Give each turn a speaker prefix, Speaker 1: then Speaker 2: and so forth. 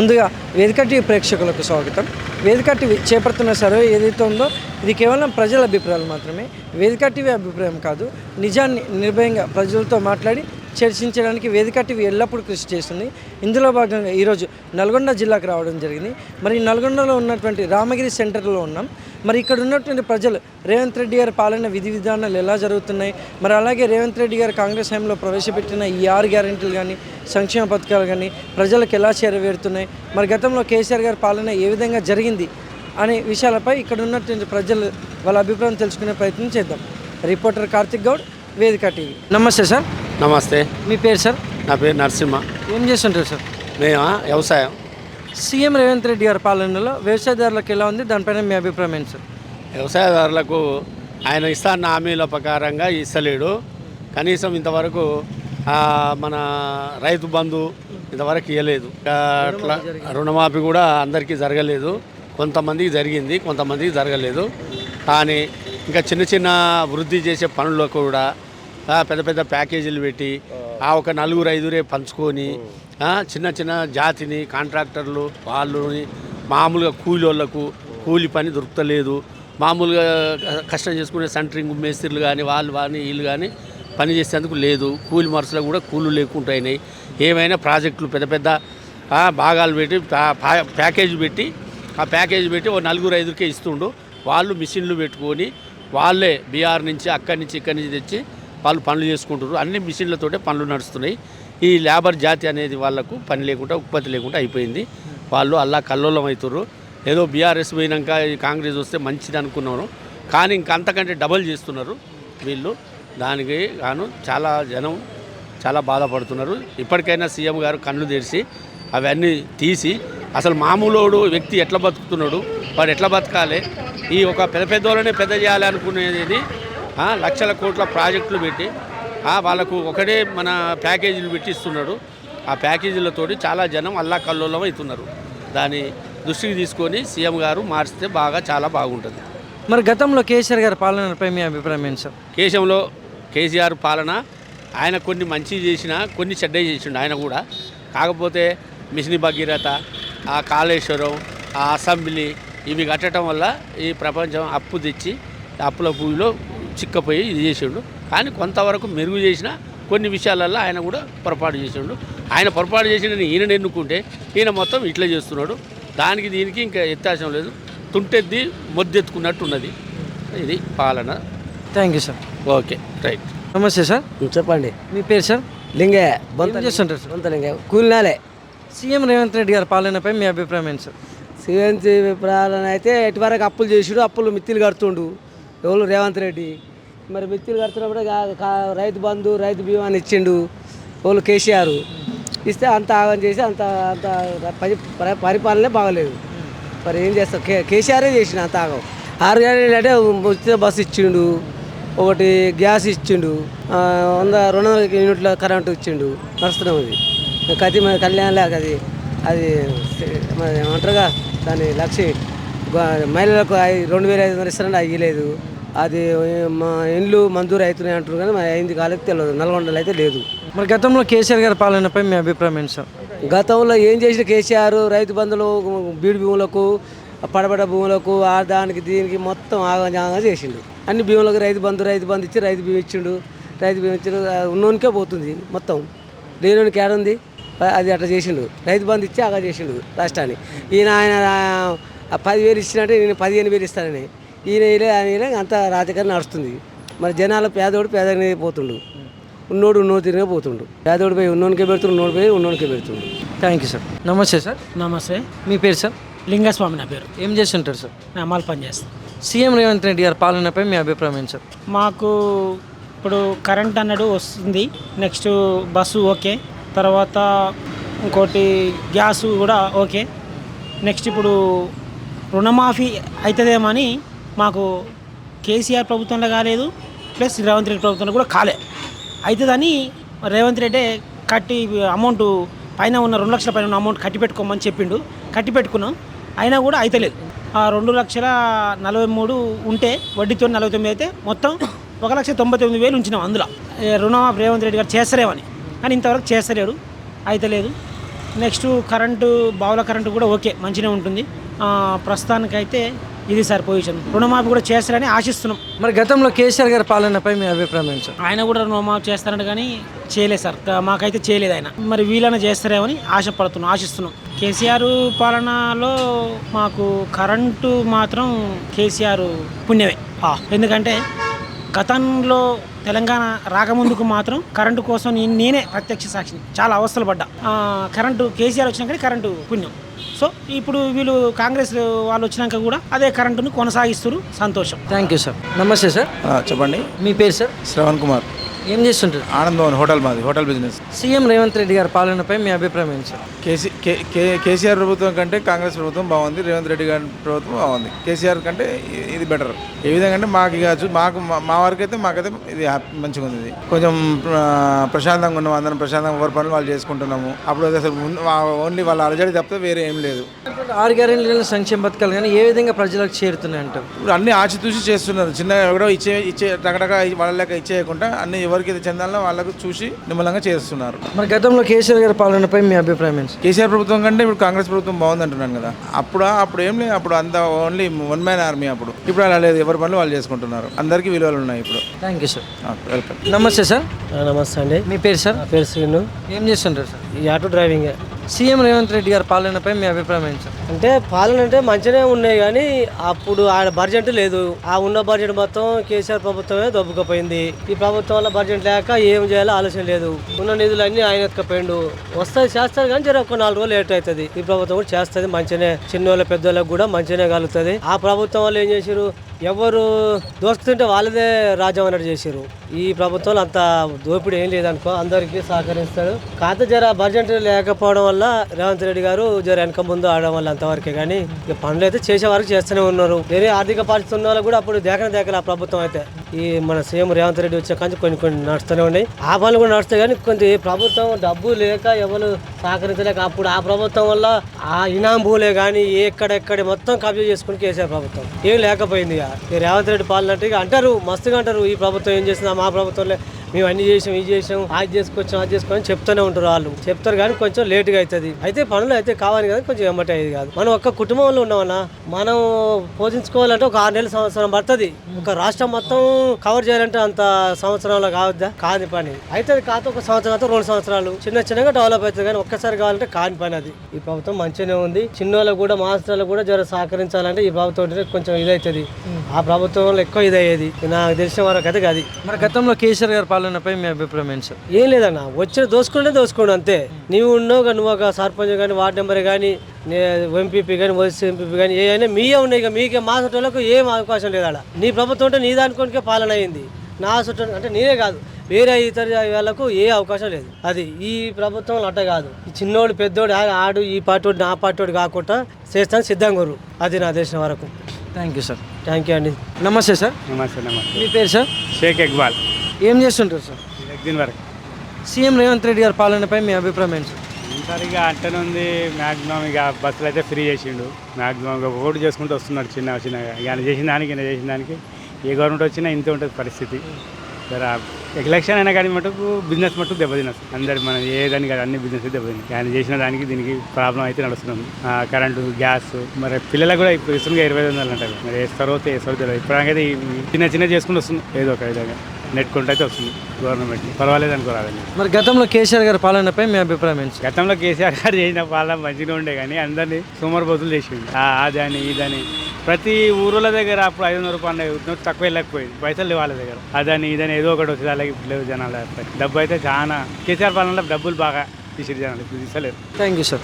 Speaker 1: ముందుగా వేదిక టీవీ ప్రేక్షకులకు స్వాగతం. వేదిక టీవీ చేపడుతున్న సర్వే ఏదైతే ఉందో ఇది కేవలం ప్రజల అభిప్రాయాలు మాత్రమే. వేదిక టీవీ అభిప్రాయం కాదు. నిజాన్ని నిర్భయంగా ప్రజలతో మాట్లాడి చర్చించడానికి వేదిక టీవీ ఎల్లప్పుడూ కృషి చేస్తుంది. ఇందులో భాగంగా ఈరోజు నల్గొండ జిల్లాకు రావడం జరిగింది. మరి నల్గొండలో ఉన్నటువంటి రామగిరి సెంటర్లో ఉన్నాం. మరి ఇక్కడ ఉన్నటువంటి ప్రజలు రేవంత్ రెడ్డి గారి పాలన విధి విధానాలు ఎలా జరుగుతున్నాయి, మరి అలాగే రేవంత్ రెడ్డి గారు కాంగ్రెస్ హయాంలో ప్రవేశపెట్టిన ఈ 6 గ్యారెంటీలు కానీ సంక్షేమ పథకాలు కానీ ప్రజలకు ఎలా చేరవేరుతున్నాయి, మరి గతంలో కేసీఆర్ గారి పాలన ఏ విధంగా జరిగింది అనే విషయాలపై ఇక్కడ ఉన్నటువంటి ప్రజలు వాళ్ళ అభిప్రాయం తెలుసుకునే ప్రయత్నం చేద్దాం. రిపోర్టర్ కార్తిక్ గౌడ్, వేదిక టీవీ. నమస్తే సార్.
Speaker 2: నమస్తే.
Speaker 1: మీ పేరు సార్?
Speaker 2: నా పేరు నరసింహ.
Speaker 1: ఏం చేస్తుంటారు సార్?
Speaker 2: మేము వ్యవసాయం.
Speaker 1: సీఎం రేవంత్ రెడ్డి గారి పాలనలో వ్యవసాయదారులకు ఎలా ఉంది, దానిపైన మీ అభిప్రాయం ఏంటి సార్?
Speaker 2: వ్యవసాయదారులకు ఆయన ఇస్తాన్న హామీల ప్రకారంగా ఇస్తలేడు. కనీసం ఇంతవరకు మన రైతు బంధు ఇంతవరకు ఇవ్వలేదు. అట్లా రుణమాఫీ కూడా అందరికీ జరగలేదు. కొంతమందికి జరిగింది, కొంతమందికి జరగలేదు. కానీ ఇంకా చిన్న చిన్న వృద్ధి చేసే పనులకు కూడా పెద్ద పెద్ద ప్యాకేజీలు పెట్టి ఒక 4-5 పంచుకొని చిన్న చిన్న జాతిని కాంట్రాక్టర్లు వాళ్ళని మామూలుగా కూలీలకు కూలి పని దొరుకుతలేదు. మామూలుగా కష్టం చేసుకునే సెంటరింగ్ మేస్త్రీలు కానీ వాళ్ళు వీళ్ళు కానీ పని చేసేందుకు లేదు. కూలి మనుషులకు కూడా కూలీలు లేకుండా అయినాయి. ఏమైనా ప్రాజెక్టులు పెద్ద పెద్ద భాగాలు పెట్టి ప్యాకేజీ పెట్టి ఆ ప్యాకేజీ పెట్టి 4-5కే ఇస్తుండు. వాళ్ళు మిషన్లు పెట్టుకొని వాళ్ళే బీహార్ నుంచి అక్కడి నుంచి ఇక్కడి నుంచి తెచ్చి వాళ్ళు పనులు చేసుకుంటారు. అన్ని మిషన్లతోటే పనులు నడుస్తున్నాయి. ఈ లేబర్ జాతి అనేది వాళ్ళకు పని లేకుండా ఉత్పత్తి లేకుండా అయిపోయింది. వాళ్ళు అల్లా కల్లోలం అవుతారు. ఏదో బీఆర్ఎస్ పోయినాక కాంగ్రెస్ వస్తే మంచిది అనుకున్నారు, కానీ ఇంకంతకంటే డబల్ చేస్తున్నారు వీళ్ళు. దానికి గాను చాలా జనం చాలా బాధపడుతున్నారు. ఇప్పటికైనా సీఎం గారు కళ్ళు తెరిచి అవన్నీ తీసి అసలు మామూలు వ్యక్తి ఎట్లా బతుకుతున్నాడు, వాడు ఎట్లా బతకాలి, ఈ ఒక పెద్దోళ్ళనే పెద్ద చేయాలి అనుకునేది లక్షల కోట్ల ప్రాజెక్టులు పెట్టి వాళ్ళకు ఒకటే మన ప్యాకేజీలు పెట్టిస్తున్నాడు. ఆ ప్యాకేజీలతోటి చాలా జనం అల్లా కల్లోలం అవుతున్నారు. దాన్ని దృష్టికి తీసుకొని సీఎం గారు మార్చితే చాలా బాగుంటుంది.
Speaker 1: మరి గతంలో కేసీఆర్ గారి పాలనపై మీ అభిప్రాయం ఏంటి సార్?
Speaker 2: కేసీఆర్ పాలన ఆయన కొన్ని మంచి చేసినా కొన్ని చెడ్డ చేసిండు ఆయన కూడా. కాకపోతే మిషన్ భగీరథ, ఆ కాళేశ్వరం, ఆ అసెంబ్లీ ఇవి కట్టడం వల్ల ఈ ప్రపంచం అప్పు తెచ్చి అప్పుల పూవిలో చిక్కపోయి ఇది చేసిండు. కానీ కొంతవరకు మెరుగు చేసిన కొన్ని విషయాలలో ఆయన కూడా పొరపాటు చేసిండు. ఆయన పొరపాటు చేసిన ఈయన ఎన్నుకుంటే ఈయన మొత్తం ఇట్లా చేస్తున్నాడు. దానికి దీనికి ఇంకా వ్యత్యాసం లేదు. తుంటెద్ది మొద్దెత్తుకున్నట్టు ఉన్నది ఇది పాలన.
Speaker 1: Thank you sir.
Speaker 2: Okay, right.
Speaker 1: నమస్తే సార్.
Speaker 3: చెప్పండి.
Speaker 1: మీ పేరు సార్?
Speaker 3: లింగే.
Speaker 1: చేస్తుంటారు సార్?
Speaker 3: లింగే కూలినాలే.
Speaker 1: సీఎం రేవంత్ రెడ్డి గారి పాలనపై మీ అభిప్రాయం ఏంటి సార్?
Speaker 3: సీఎం పాలన అయితే ఎటువరకు అప్పులు చేసాడు, అప్పులు మిత్తిలు కడుతుండు ఎవరు రేవంత్ రెడ్డి. మరి మిత్తిలు కడుతున్నప్పుడు రైతు బంధు రైతు బీమాని ఇచ్చిండు వాళ్ళు కేసీఆర్. ఇస్తే అంత ఆగం చేసి అంత అంత పరిపాలనే బాగలేదు. మరి ఏం చేస్తాం, కేసీఆరే చేసిన అంత ఆగం. 6 గ్యారెంటీలు అంటే ఉచిత బస్సు ఇచ్చిండు, ఒకటి గ్యాస్ ఇచ్చిండు, 200 యూనిట్ల కరెంటు ఇచ్చిండు. నడుస్తున్నాం. అది కతి మన కళ్యాణ్ లేక అది ఏమంటారుగా దాని లక్ష్య మహిళలకు 2500 ఇస్తారని అయ్యలేదు. అది మా ఇండ్లు మంజూరు అవుతున్నాయి అంటారు, కానీ మరి అయింది కాలేదు తెలియదు. నల్గొండలో అయితే లేదు.
Speaker 1: మరి గతంలో కేసీఆర్ గారి పాలనపై మీ అభిప్రాయం ఏంటి సార్?
Speaker 3: గతంలో ఏం చేసిన కేసీఆర్ రైతు బంధువులు బీడు భూములకు పడబడ్డ భూములకు దానికి దీనికి మొత్తం ఆగంగా చేసిండు. అన్ని భూములకు రైతు బంధు ఇచ్చి రైతు బీమా ఇచ్చిండు. రైతు బీమా ఇచ్చిండు, ఉన్నోనికే పోతుంది మొత్తం, లేనోనికి ఏడుంది. అది అట్లా చేసిండు. రైతు బంధు ఇచ్చి ఆగా చేసిండు రాష్ట్రాన్ని. ఆయన 10,000 ఇచ్చినట్టే నేను 15,000 ఇస్తానని ఈయన అంత రాజకీయం నడుస్తుంది. మరి జనాలు పేదోడు పేదనే పోతుండు, ఉన్నోడు ఉన్నోడు తిరిగే పోతుండు. పేదోడు పోయి ఉన్నోనికే పెడుతుండు, ఉన్నోడు పోయి ఉన్నోనికే పెడుతుండు.
Speaker 1: Thank you sir. నమస్తే సార్.
Speaker 4: నమస్తే.
Speaker 1: మీ పేరు సార్?
Speaker 4: లింగస్వామి నా పేరు.
Speaker 1: ఏం చేస్తుంటారు సార్?
Speaker 4: నేను అమలు పని చేస్తాను.
Speaker 1: సీఎం రేవంత్ రెడ్డి గారి పాలనపై మీ అభిప్రాయం ఏంటి సార్?
Speaker 4: మాకు ఇప్పుడు కరెంట్ అన్నది వస్తుంది, నెక్స్ట్ బస్సు ఓకే, తర్వాత ఇంకోటి గ్యాసు కూడా ఓకే, నెక్స్ట్ ఇప్పుడు రుణమాఫీ అవుతుందేమని మాకు కేసీఆర్ ప్రభుత్వంలో కాలేదు, ప్లస్ రేవంత్ రెడ్డి ప్రభుత్వంలో కూడా కాలే. అవుతుందని రేవంత్ రెడ్డి కట్టి అమౌంట్ పైన ఉన్న 2 లక్షల పైన ఉన్న అమౌంట్ కట్టి పెట్టుకోమని చెప్పిండు. కట్టి పెట్టుకున్నాం, అయినా కూడా అవుతలేదు. ఆ 2,43,000 ఉంటే వడ్డీతో 49 అయితే మొత్తం 1,99,000 ఉంచినాం. అందులో రుణమాఫీ రేవంత్ రెడ్డి గారు చేస్తారేమని, కానీ ఇంతవరకు చేస్తలేడు, అయితలేదు. నెక్స్ట్ కరెంటు బావుల కరెంటు కూడా ఓకే మంచిగా ఉంటుంది. ప్రస్తుతానికైతే ఇది సార్ పొజిషన్. రుణమాఫీ కూడా చేస్తారని ఆశిస్తున్నాం.
Speaker 1: మరి గతంలో కేసీఆర్ గారి పాలనపై మీ అభిప్రాయం ఏంటి సార్?
Speaker 4: ఆయన కూడా రుణమాఫీ చేస్తారంట కానీ చేయలేదు సార్, మాకైతే చేయలేదు ఆయన. మరి వీళ్ళని చేస్తారేమని ఆశిస్తున్నాం. కేసీఆర్ పాలనలో మాకు కరెంటు మాత్రం కేసీఆర్ పుణ్యమే. ఎందుకంటే గతంలో తెలంగాణ రాకముందుకు మాత్రం కరెంటు కోసం నేనే ప్రత్యక్ష సాక్షిని, చాలా అవస్థలు పడ్డా. కరెంటు కేసీఆర్ వచ్చినాక కరెంటు పుణ్యం. సో ఇప్పుడు వీళ్ళు కాంగ్రెస్ వాళ్ళు వచ్చినాక కూడా అదే కరెంటును కొనసాగిస్తారు. సంతోషం.
Speaker 1: Thank you sir. నమస్తే సార్.
Speaker 5: చెప్పండి.
Speaker 1: మీ పేరు సార్?
Speaker 5: శ్రవణ్ కుమార్.
Speaker 1: ఏం చేస్తుంటారు?
Speaker 5: ఆనంద్ హోటల్, మాది hotel business.
Speaker 1: CM Revanth Reddy గారి పాలనపై మీ అభిప్రాయం ఏంటి సార్?
Speaker 5: కేసీఆర్ ప్రభుత్వం కంటే కాంగ్రెస్ ప్రభుత్వం బాగుంది, రేవంత్ రెడ్డి గారి ప్రభుత్వం బాగుంది. కేసీఆర్ కంటే ఇది బెటర్. ఏ విధంగా అంటే మా వరకు అయితే మాకైతే ఇది మంచిగా ఉంది. ఇది కొంచెం ప్రశాంతంగా ఉన్నాము, అందరం ప్రశాంతంగా ఎవరి పనులు వాళ్ళు చేసుకుంటున్నాము. అప్పుడు అసలు ఓన్లీ వాళ్ళ అలజడి తప్పితే వేరే ఏం లేదు.
Speaker 1: 6 గ్యారెంటీల సంక్షేమ పథకాలు కానీ ఏ విధంగా ప్రజలకు చేరుతున్నాయి అంటారు?
Speaker 5: ఇప్పుడు అన్ని ఆచితూసి చేస్తున్నారు. చిన్నగా ఎవడో ఇచ్చే టకటక వాళ్ళ లెక్క ఇచ్చేయకుండా అన్ని ఎవరికి చెందాలో వాళ్ళకు చూసి నిమ్మలంగా చేస్తున్నారు.
Speaker 1: మరి గతంలో కేసీఆర్ గారి పాలనపై మీ అభిప్రాయం ఏంటి?
Speaker 5: కేసీఆర్ ప్రభుత్వం కంటే ఇప్పుడు కాంగ్రెస్ ప్రభుత్వం బాగుంది అంటున్నాను కదా. అప్పుడు ఏం లేదు, అప్పుడు అంతా ఓన్లీ వన్ మ్యాన్ ఆర్మీ. అప్పుడు ఇప్పుడు అలా లేదు, ఎవరి పనులు వాళ్ళు చేసుకుంటున్నారు. అందరికీ విలువలు ఉన్నాయి ఇప్పుడు.
Speaker 1: Thank you sir.
Speaker 5: వెల్కమ్.
Speaker 1: నమస్తే సార్.
Speaker 3: నమస్తే అండి.
Speaker 1: మీ పేరు సార్?
Speaker 3: పేరు శ్రీను.
Speaker 1: ఏం చేస్తుంటారు సార్?
Speaker 3: ఈ auto driving.
Speaker 1: CM Revanth Reddy గారి పాలనపై మీ అభిప్రాయం ఏంటి సార్?
Speaker 3: అంటే పాలన అంటే మంచిగానే ఉన్నాయి కానీ అప్పుడు ఆడ బడ్జెట్ లేదు. ఆ ఉన్న బడ్జెట్ మొత్తం కేసీఆర్ ప్రభుత్వమే దొబ్బుకపోయింది. ఈ ప్రభుత్వం వల్ల బడ్జెట్ లేక ఏం చేయాలో ఆలోచన లేదు. ఉన్న నిధులు అన్ని ఆయన ఎత్తుకపోయిండు. వస్తుంది చేస్తారు కానీ జర ఒక 4 రోజులు లేట్ అవుతుంది. ఈ ప్రభుత్వం కూడా చేస్తుంది మంచిగానే. చిన్నోళ్ళ పెద్దోళ్ళకి కూడా మంచిగానే కలుగుతుంది. ఆ ప్రభుత్వం వాళ్ళు ఏం చేశారు, ఎవరు దోసుకుతుంటే వాళ్ళదే రాజ్యం అన్నట్టు చేశారు. ఈ ప్రభుత్వంలో అంత దోపిడీ ఏం లేదనుకో, అందరికీ సహకరిస్తాడు. కాకపోతే జర బడ్జెట్ లేకపోవడం వల్ల రేవంత్ రెడ్డి గారు జర వెనక ముందు ఆడడం వల్ల అంతవరకే కానీ ఇక పనులు అయితే చేసే వరకు చేస్తూనే ఉన్నారు. వేరే ఆర్థిక పరిస్థితి ఉన్న వాళ్ళు కూడా అప్పుడు దేకల ఆ ప్రభుత్వం అయితే. ఈ మన సీఎం రేవంత్ రెడ్డి వచ్చే కానీ కొన్ని నడుస్తూనే ఉన్నాయి. ఆ పనులు కూడా నడుస్తాయి కానీ కొంత ప్రభుత్వం డబ్బు లేక ఎవరు సహకరించలేక అప్పుడు ఆ ప్రభుత్వం వల్ల ఆ ఇనాం భూలే కానీ ఎక్కడెక్కడ మొత్తం కబ్జా చేసుకుని కేసీఆర్ ప్రభుత్వం ఏం లేకపోయింది. ఇక రేవంత్ రెడ్డి పాలన అంటే ఇక అంటారు, మస్తుగా అంటారు, ఈ ప్రభుత్వం ఏం చేసిందా, మా ప్రభుత్వంలో మేము అన్ని చేసాం, ఇది చేసాం, అది చేసుకొని చెప్తూనే ఉంటారు. వాళ్ళు చెప్తారు కానీ కొంచెం లేట్గా అవుతుంది. అయితే పనులు అయితే కావాలి కదా, కొంచెం ఎమ్మటే అయ్యేది కాదు. మనం ఒక్క కుటుంబంలో ఉన్నామన్నా మనం పోషించుకోవాలంటే ఒక 6 నెలల సంవత్సరం పడుతుంది. ఒక రాష్ట్రం మొత్తం కవర్ చేయాలంటే అంత సంవత్సరంలో కావద్దా? కాని పని అయితే కాదు. ఒక సంవత్సరం 2 సంవత్సరాలు చిన్నగా డెవలప్ అవుతుంది కానీ ఒక్కసారి కావాలంటే కాని పని అది. ఈ ప్రభుత్వం మంచిగానే ఉంది. చిన్నోళ్ళకు కూడా మాస్టర్లకు కూడా జర సహకరించాలంటే ఈ ప్రభుత్వం కొంచెం ఇదవుతుంది. ఆ ప్రభుత్వంలో ఎక్కువ ఇదయ్యేది నాకు తెలిసిన వరకు అయితే అది.
Speaker 1: మరి గతంలో కేసీఆర్ గారి పాలనపై మీ అభిప్రాయం ఏంటి సార్?
Speaker 3: ఏం లేదన్నా, వచ్చిన దోసుకోండి అంతే. నువ్వు ఒక సర్పంచ్ కానీ, వార్డు మెంబర్ కానీ, ఎంపీపీ కానీ, వైస్ ఎంపీపీ కానీ ఏ అయినా మీయే ఉన్నాయి. ఇక మీకే మా చుట్టాలకు ఏం అవకాశం లేదు. అలా నీ ప్రభుత్వం అంటే నీ దానికోనికే పాలన అయింది. నా చుట్టూ అంటే నేనే కాదు, వేరే ఇతర వాళ్ళకు ఏ అవకాశం లేదు. అది ఈ ప్రభుత్వం అట్ట కాదు. ఈ చిన్నోడు పెద్దోడు ఆడు ఈ పార్టీ నా పార్టీ కాకుండా చేస్తాను సిద్ధంగా. అది నా తెలిసిన వరకు.
Speaker 1: Thank you sir.
Speaker 3: Thank you అండి.
Speaker 1: నమస్తే సార్.
Speaker 2: నమస్తే.
Speaker 1: మీ పేరు సార్?
Speaker 2: షేక్ ఇక్బాల్.
Speaker 1: ఏం చేస్తుంటారు సార్?
Speaker 2: దీని వరకు
Speaker 1: సీఎం రేవంత్ రెడ్డి గారి పాలనపై మీ అభిప్రాయం ఏంటి సార్?
Speaker 2: సరిగా అంటనే ఉంది. మ్యాక్సిమం ఇక బస్సులు అయితే ఫ్రీ చేసిండు. మ్యాక్సిమం ఇక ఓటు చేసుకుంటూ వస్తున్నాడు చిన్నగా. ఆయన చేసిన దానికి ఏ గవర్నమెంట్ వచ్చినా ఇంత ఉంటుంది పరిస్థితి. సరే ఎలక్షన్ అయినా కానీ మటుకు బిజినెస్ మటుకు దెబ్బతిన అందరు మనం ఏదాన్ని కాదు అన్ని బిజినెస్ దెబ్బతిని. ఆయన చేసిన దానికి దీనికి ప్రాబ్లం అయితే నడుస్తుంది. కరెంటు, గ్యాస్, మరి పిల్లలకు కూడా ఇప్పుడు ఇస్తుందిగా 25,000 అంటారు. మరి వేస్తారో తెలియదు. ఇప్పటికైతే చిన్న చేసుకుంటూ వస్తుంది. ఏదో ఒక విధంగా నెట్టుకుంటూ అయితే వస్తుంది గవర్నమెంట్. పర్వాలేదు అనుకోరాదండి.
Speaker 1: మరి గతంలో కేసీఆర్ గారి పాలనపై మీ అభిప్రాయం ఏంటి?
Speaker 2: గతంలో కేసీఆర్ గారు చేసిన పాలన మంచిగా ఉండే కానీ అందరినీ సోమరిపోతులు చేసిండు. అదని ఇదని ప్రతి ఊరుల దగ్గర అప్పుడు 500 రూపాయలు తక్కువ వెళ్ళకపోయింది. పైసలు లేవు వాళ్ళ దగ్గర. అదని ఇదని ఏదో ఒకటి వచ్చి అలాగే లేవు జనాలు. డబ్బు అయితే చాలా కేసీఆర్ పాలనలో డబ్బులు బాగా తీసి జనాలు తీసలేరు.
Speaker 1: Thank you sir.